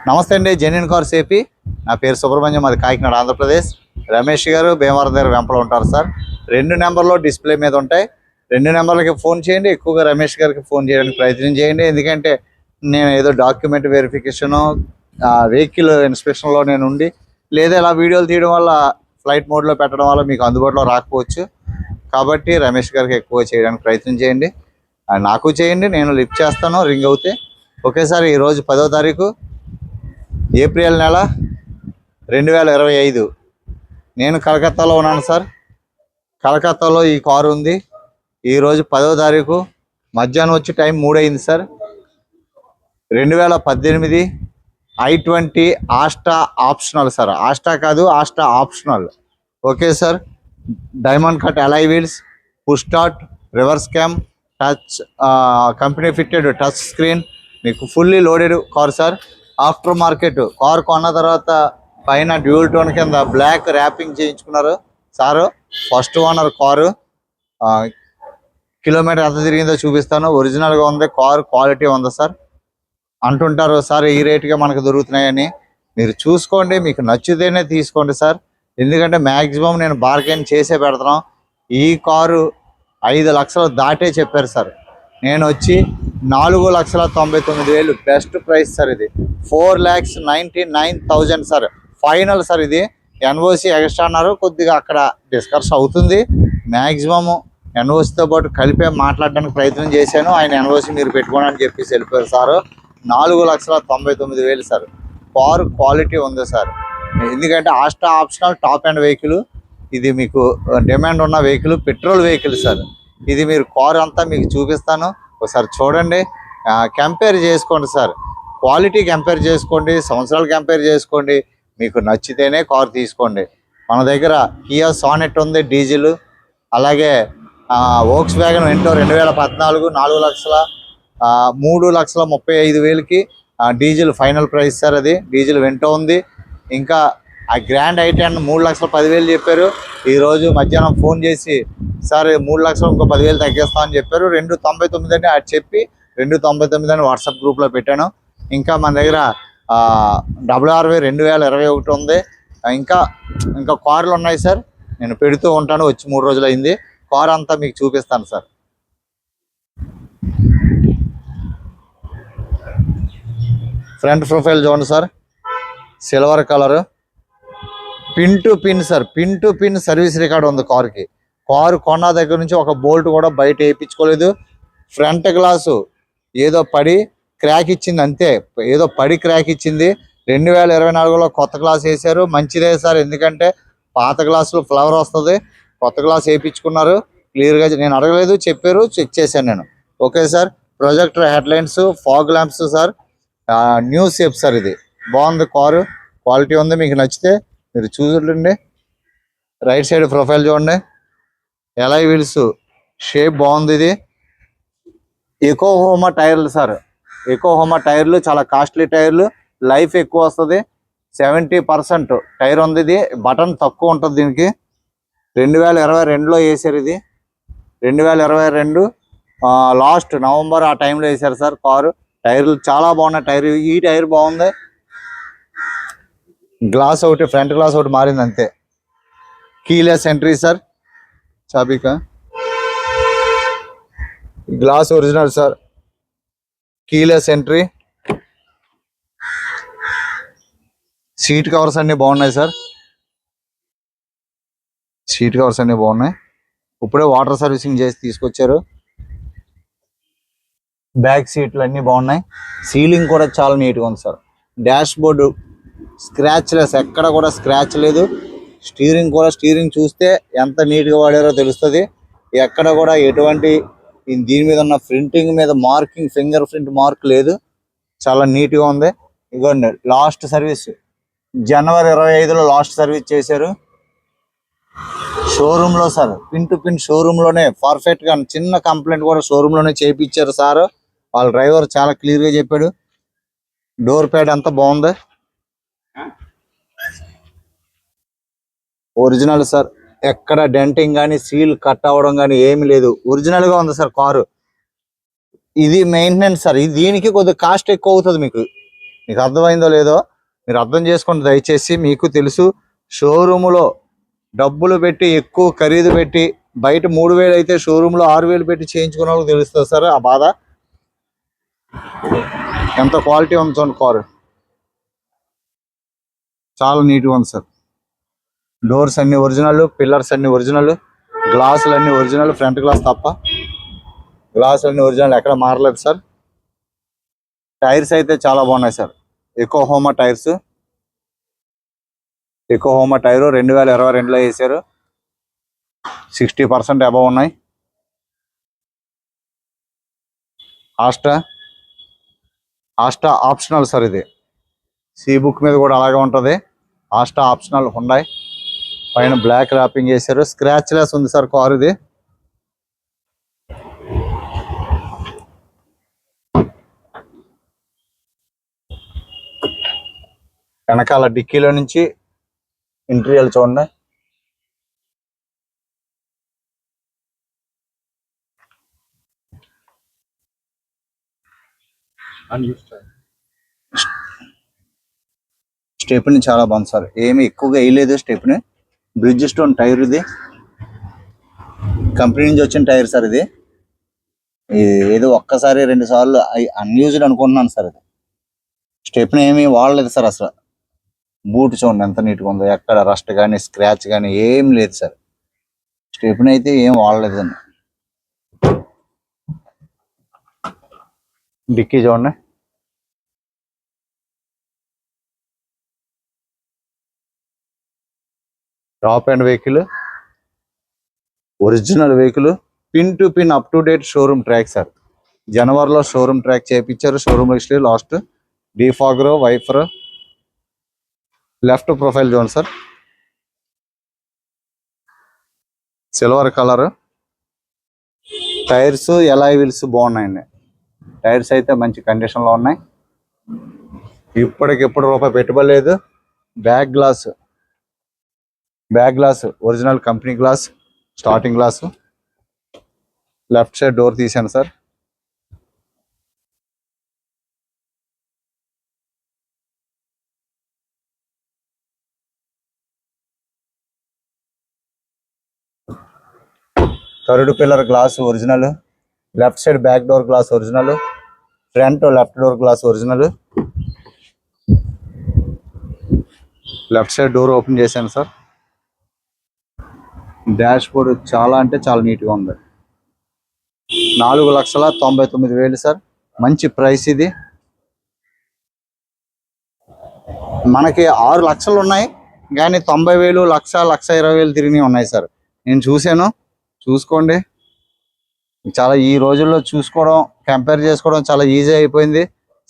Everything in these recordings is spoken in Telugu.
నమస్తే అండి, జెన్యూన్ కార్స్ ఏపీ. నా పేరు సుబ్రహ్మణ్యం, అది కాకినాడ ఆంధ్రప్రదేశ్. రమేష్ గారు భీమవరం దగ్గర వెంపలో ఉంటారు సార్. 2 నెంబర్లో డిస్ప్లే మీద ఉంటాయి. 2 నెంబర్లకి ఫోన్ చేయండి. ఎక్కువగా రమేష్ గారికి ఫోన్ చేయడానికి ప్రయత్నం చేయండి. ఎందుకంటే నేను ఏదో డాక్యుమెంట్ వెరిఫికేషను, వెహికల్ ఇన్స్పెక్షన్లో నేను ఉండి, లేదా ఇలా వీడియోలు తీయడం వల్ల ఫ్లైట్ మోడ్లో పెట్టడం వల్ల మీకు అందుబాటులో రాకపోవచ్చు. కాబట్టి రమేష్ గారికి ఎక్కువ చేయడానికి ప్రయత్నం చేయండి. నాకు చేయండి, నేను లిఫ్ట్ చేస్తాను రింగ్ అవుతే. Okay sir. ఈరోజు 10వ తారీఖు ఏప్రిల్ నెల 2025. నేను కలకత్తాలో ఉన్నాను సార్. కలకత్తాలో ఈ కారు ఉంది. ఈరోజు 10వ తారీఖు మధ్యాహ్నం వచ్చి టైం 3 అయింది sir. 2018 i20 Asta optional sir. Asta కాదు, Asta optional. Okay sir. Diamond cut alloy wheels, push start, reverse cam, touch, company fitted touch screen, మీకు fully loaded car sir. After market car కొన్న తర్వాత పైన డ్యూల్ టోన్ కింద బ్లాక్ ర్యాపింగ్ చేయించుకున్నారు sir. First owner car. Kilometre ఎంత తిరిగిందో చూపిస్తాను. ఒరిజినల్గా ఉంది కారు, క్వాలిటీ ఉంది సార్. అంటుంటారు సార్ ఈ రేటుగా మనకు దొరుకుతున్నాయని. మీరు చూసుకోండి, మీకు నచ్చితేనే తీసుకోండి సార్. ఎందుకంటే మ్యాక్సిమం నేను బార్గెన్ చేసే పెడతాను. ఈ కారు 5 లక్షలు దాటే చెప్పారు సార్. నేను వచ్చి 4,99,000 బెస్ట్ ప్రైస్ సార్. ఇది 4,99,000 సార్, ఫైనల్ సార్. ఇది ఎన్ఓసి ఎక్స్ట్రా అన్నారు, కొద్దిగా అక్కడ డిస్కస్ అవుతుంది. మ్యాక్సిమము ఎన్ఓసితో పాటు కలిపే మాట్లాడడానికి ప్రయత్నం చేశాను. ఆయన ఎన్ఓసి మీరు పెట్టుకోండి అని చెప్పేసి వెళ్ళిపోయారు సార్. 4,99,000 సార్. కారు క్వాలిటీ ఉంది సార్. ఎందుకంటే Asta optional top and vehicle. ఇది మీకు డిమాండ్ ఉన్న వెహికల్, పెట్రోల్ వెహికల్ సార్. ఇది మీరు కారు అంతా మీకు చూపిస్తాను, ఒకసారి చూడండి. కంపేర్ చేసుకోండి సార్. క్వాలిటీ కంపేర్ చేసుకోండి, సంవత్సరాలు కంపేర్ చేసుకోండి. మీకు నచ్చితేనే కారు తీసుకోండి. మన దగ్గర కియా సానెట్ ఉంది డీజిల్. అలాగే వోక్స్ వ్యాగన్ వెంటో 2014 3,35,000కి డీజిల్ ఫైనల్ ప్రైస్ సార్. అది డీజిల్ వెంటో ఉంది. ఇంకా ఆ గ్రాండ్ i10 3,10,000 చెప్పారు. ఈరోజు మధ్యాహ్నం ఫోన్ చేసి సార్ 3 లక్షలు ఇంకో 10,000 తగ్గిస్తామని చెప్పారు. 2,99 అని అది చెప్పి 2,99 అని వాట్సాప్ గ్రూప్లో పెట్టాను. ఇంకా మన దగ్గర WRV 2021 ఉంది. ఇంకా కార్లు ఉన్నాయి సార్. నేను పెడుతూ ఉంటాను. వచ్చి 3 రోజులు అయింది. కార్ అంతా మీకు చూపిస్తాను సార్. ఫ్రంట్ ప్రొఫైల్ చూడండి sir, silver colour, pin to pin sir. Pin to pin service record ఉంది కారుకి. కారు కొన్న దగ్గర నుంచి ఒక బోల్ట్ కూడా బయట వేయించుకోలేదు. ఫ్రంట్ గ్లాసు ఏదో పడి క్రాక్ ఇచ్చింది, అంతే. ఏదో పడి క్రాక్ ఇచ్చింది. 2024లో కొత్త గ్లాస్ వేశారు, మంచిదే సార్. ఎందుకంటే పాత గ్లాసులో ఫ్లవర్ వస్తుంది. కొత్త గ్లాస్ వేయించుకున్నారు క్లియర్గా. నేను అడగలేదు, చెప్పారు, చెక్ చేశాను నేను. Okay sir. Projector headlines, fog lamps sir. New shape sir. ఇది బాగుంది కారు, క్వాలిటీ ఉంది. మీకు నచ్చితే మీరు చూడండి. రైట్ సైడ్ ప్రొఫైల్ చూడండి. ఎలాయ్ వీల్స్ షేప్ బాగుంది. ఇది ఎకోహోమా టైర్లు సార్. ఎకోహోమా టైర్లు చాలా కాస్ట్లీ టైర్లు, లైఫ్ ఎక్కువ వస్తుంది. 70% టైర్ ఉంది. ఇది బటన్ తక్కువ ఉంటుంది దీనికి. 2022లో వేసారు. ఇది 2022 లాస్ట్ నవంబర్ ఆ టైంలో వేసారు సార్ కారు. టైర్లు చాలా బాగున్నాయి. ఈ టైర్ బాగుంది. గ్లాస్ ఒకటి, ఫ్రంట్ గ్లాస్ ఒకటి మారింది అంతే. Keyless entry sir. చాబీకా glass original sir. Keyless entry. Seat covers అన్నీ బాగున్నాయి సార్. సీట్ కవర్స్ అన్నీ బాగున్నాయి. ఇప్పుడే వాటర్ సర్వీసింగ్ చేసి తీసుకొచ్చారు. బ్యాక్ సీట్లు అన్నీ బాగున్నాయి. సీలింగ్ కూడా చాలా నీట్గా ఉంది sir. Dash board scratch less, ఎక్కడ కూడా స్క్రాచ్ లేదు. స్టీరింగ్ చూస్తే ఎంత నీట్గా వాడారో తెలుస్తుంది. ఎక్కడ కూడా ఎటువంటి దీని మీద ఉన్న ప్రింటింగ్ మీద మార్కింగ్, ఫింగర్ ప్రింట్ మార్క్ లేదు. చాలా నీట్గా ఉంది. ఇదిగోండి లాస్ట్ సర్వీస్ జనవరి 25లో లాస్ట్ సర్వీస్ చేశారు షోరూంలో సార్. పిన్ టు పిన్ షోరూంలోనే పర్ఫెక్ట్గా. చిన్న కంప్లైంట్ కూడా షోరూంలోనే చేయించారు సార్. వాళ్ళ డ్రైవర్ చాలా క్లియర్గా చెప్పాడు. డోర్ ప్యాడ్ అంతా బాగుంది. Original sir. ఎక్కడ డెంటింగ్ కానీ, సీల్ కట్ అవ్వడం కానీ ఏమి లేదు. ఒరిజినల్గా ఉంది సార్ కారు. ఇది మెయింటెనెన్స్ సార్. దీనికి కొద్దిగా కాస్ట్ ఎక్కువ అవుతుంది మీకు. మీకు అర్థమైందో లేదో మీరు అర్థం చేసుకోండి దయచేసి. మీకు తెలుసు షోరూములో డబ్బులు పెట్టి ఎక్కువ ఖరీదు పెట్టి బయట 3,000 అయితే షోరూంలో 6,000 పెట్టి చేయించుకున్న వాళ్ళకి తెలుస్తుంది సార్ ఆ బాధ. ఎంత క్వాలిటీ ఉంది చూడండి కారు, చాలా నీట్గా ఉంది సార్. డోర్స్ అన్ని ఒరిజినల్, పిల్లర్స్ అన్ని ఒరిజినల్, గ్లాసులు అన్ని ఒరిజినల్, ఫ్రంట్ గ్లాస్ తప్ప గ్లాసులు అన్ని ఒరిజినల్, ఎక్కడ మారలేదు సార్. టైర్స్ అయితే చాలా బాగున్నాయి సార్. ఎకోహోమా టైర్స్, ఎకోహోమా టైరు 2022లో వేసారు. 60% అబవ్ ఉన్నాయి. ఆస్టా ఆప్షనల్ సార్, ఇది సి బుక్ మీద కూడా అలాగే ఉంటుంది. Asta optional Hyundai. పైన బ్లాక్ ర్యాపింగ్ చేశారు. స్క్రాచ్ లెస్ ఉంది సార్ కారు ఇది. వెనకాల డిక్కీలో నుంచి ఇంటీరియర్ చూడండి. స్టెప్ని చాలా బాగుంది సార్, ఏమి ఎక్కువగా వేయలేదు స్టెప్ని. బ్రిడ్జ్ స్టోన్ టైర్ ఇది, కంపెనీ నుంచి వచ్చిన టైర్ సార్ ఇది. ఏదో ఒక్కసారి 2 సార్లు అన్యూజ్డ్ అనుకుంటున్నాను సార్. ఇది స్టెప్ని ఏమీ వాడలేదు సార్ అసలు. బూట్ చూడండి ఎంత నీట్గా ఉందో, ఎక్కడ రస్ట్ కానీ స్క్రాచ్ కానీ ఏం లేదు సార్. స్టెప్ని అయితే ఏం వాడలేదండి. డిక్కీ చూడండి, top and vehicle, original vehicle, pin to pin up to date showroom track sir. జనవరిలో షోరూమ్ ట్రాక్ చేయించారు. Showroom history last, defogger, wiper, left profile చూడండి sir, silver colour. Tyres alloy wheels బాగున్నాయండి. టైర్స్ అయితే మంచి కండిషన్లో ఉన్నాయి. ఇప్పటికిప్పుడు రూపాయి పెట్టుబడి లేదు. Back glass original company glass, starting glass. Left side door తీసాను sir. Third pillar glass original, left side back door glass original, front left door glass original. Left side door open చేశాను సార్. డాష్ బోర్డ్ చాలా అంటే చాలా నీట్గా ఉంది. 4,99,000 సార్, మంచి ప్రైస్ ఇది. మనకి 6 లక్షలు ఉన్నాయి కానీ 90,000, 1,20,000 తిరిగి ఉన్నాయి సార్. నేను చూశాను, చూసుకోండి. చాలా ఈ రోజుల్లో చూసుకోవడం, కంపేర్ చేసుకోవడం చాలా ఈజీ అయిపోయింది.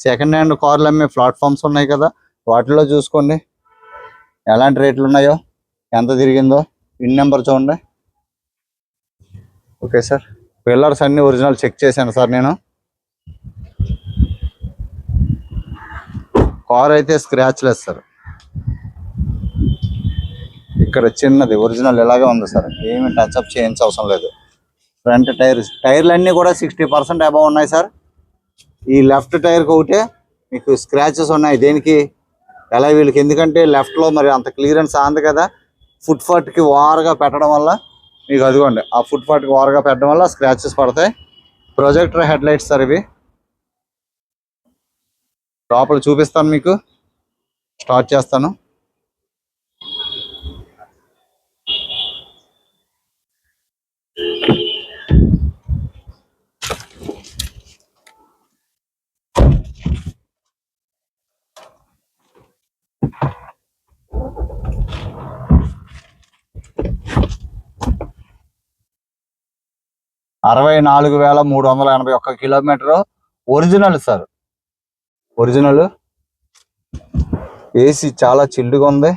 సెకండ్ హ్యాండ్ కార్లు అమ్మే ప్లాట్ఫామ్స్ ఉన్నాయి కదా, వాటిలో చూసుకోండి ఎలాంటి రేట్లు ఉన్నాయో, ఎంత తిరిగిందో. ఇన్ నెంబర్ చూడండి. ఓకే సార్, పిల్లర్స్ అన్ని ఒరిజినల్ చెక్ చేశాను సార్ నేను. కార్ అయితే స్క్రాచ్ లెస్ సార్. ఇక్కడ చిన్నది ఒరిజినల్ ఇలాగే ఉంది సార్, ఏమి టచ్అప్ చేయించే అవసరం లేదు. ఫ్రంట్ టైర్లు అన్నీ కూడా 60% అబవ్ ఉన్నాయి సార్. ఈ లెఫ్ట్ టైర్కి ఒకటే మీకు స్క్రాచెస్ ఉన్నాయి. దేనికి ఎలా వీళ్ళకి, ఎందుకంటే లెఫ్ట్లో మరి అంత క్లియరెన్స్ ఆంది కదా, ఫుట్ పాత్కి వారగా పెట్టడం వల్ల మీకు అదిగోండి, ఆ ఫుట్ పాత్కి వారగా పెట్టడం వల్ల స్క్రాచెస్ పడతాయి. ప్రొజెక్టర్ హెడ్ లైట్స్ సార్ ఇవి. లోపల చూపిస్తాను మీకు, స్టార్ట్ చేస్తాను. $64,381 kilometre. Original sir, original. AC చాలా చిల్లుగా ఉంది.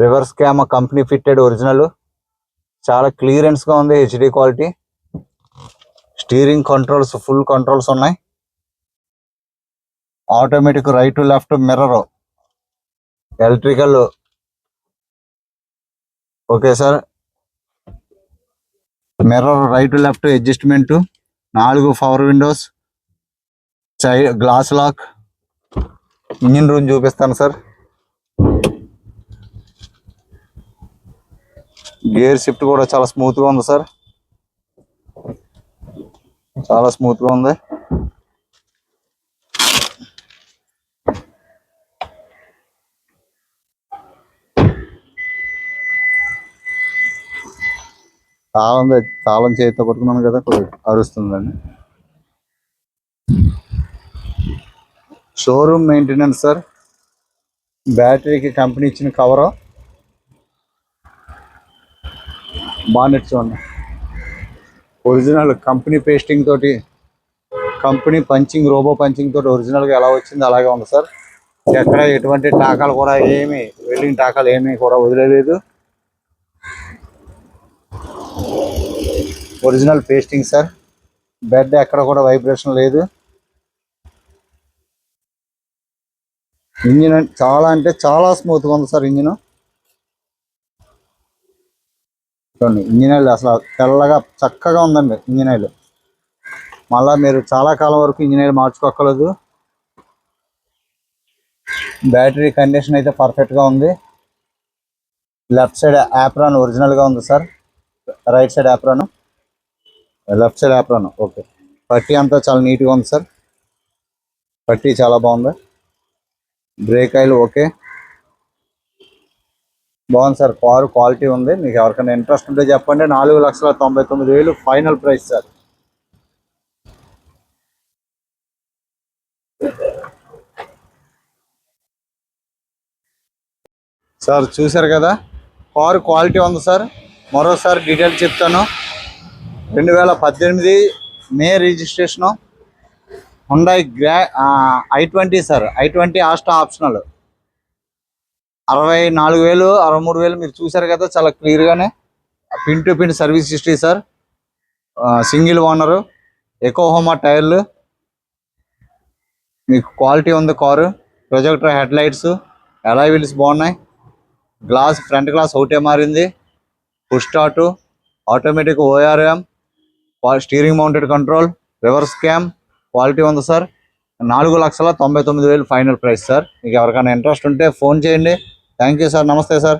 Reverse cam company fitted original, చాలా క్లియరెన్స్గా ఉంది, HD quality. Steering controls full controls ఉన్నాయి. Automatic right to left mirror, electrical. Okay sir, mirror right to left adjustment, 4 power windows, glass lock, engine room చూపిస్తాను సార్. గేర్ షిఫ్ట్ కూడా చాలా స్మూత్గా ఉంది సార్, చాలా స్మూత్గా ఉంది. తాళం చేతితో పట్టుకున్నాను కదా, అరుస్తుందండి. Showroom maintenance sir. బ్యాటరీకి కంపెనీ ఇచ్చిన కవరు, బానెట్ చూడండి ఒరిజినల్ కంపెనీ పేస్టింగ్ తోటి, కంపెనీ పంచింగ్, రోబో పంచింగ్ తోటి ఒరిజినల్గా ఎలా వచ్చిందో అలాగే ఉంది సార్. ఎక్కడ ఎటువంటి టాకాలు కూడా ఏమి, వెల్డింగ్ టాకాలు ఏమీ కూడా వదిలేదు. Original pasting sir. బెడ్ ఎక్కడ కూడా వైబ్రేషన్ లేదు. ఇంజిన్ చాలా అంటే చాలా స్మూత్గా ఉంది సార్. ఇంజిన్ చూడండి, ఇంజిన్ ఆయిల్ అసలు తెల్లగా చక్కగా ఉందండి ఇంజిన్ ఆయిల్. మళ్ళీ మీరు చాలా కాలం వరకు ఇంజిన్ ఆయిల్ మార్చుకోక్కర్లేదు. బ్యాటరీ కండిషన్ అయితే పర్ఫెక్ట్గా ఉంది. లెఫ్ట్ సైడ్ యాప్రాన్ ఒరిజినల్గా ఉంది sir. Right side apron, left side apron okay. పట్టీ అంతా చాలా నీట్గా ఉంది సార్, పట్టీ చాలా బాగుంది. బ్రేక్ ఆయిల్ ఓకే, బాగుంది సార్. కారు క్వాలిటీ ఉంది. మీకు ఎవరికైనా ఇంట్రెస్ట్ ఉంటే చెప్పండి. 4,99,000 ఫైనల్ ప్రైస్ సార్. సార్ చూశారు కదా, కారు క్వాలిటీ ఉంది సార్. మరోసారి డీటెయిల్స్ చెప్తాను. 2018 May registration, Hyundai i20 sir. i20 Asta optional. 64,000, 63,000 మీరు చూశారు కదా చాలా క్లియర్గానే. Pin to pin service history sir. Single owner, Yokohama టైర్లు, మీకు క్వాలిటీ ఉంది car. Projector head lights, alloy wheels బాగున్నాయి. గ్లాస్, ఫ్రంట్ గ్లాస్ ఒకటే మారింది. Push start, automatic ORM, steering mounted control, reverse cam, quality ఉంది సార్. 4,99,000 final price sir. మీకు ఎవరికైనా ఇంట్రెస్ట్ ఉంటే ఫోన్ చేయండి. Thank you sir. నమస్తే సార్.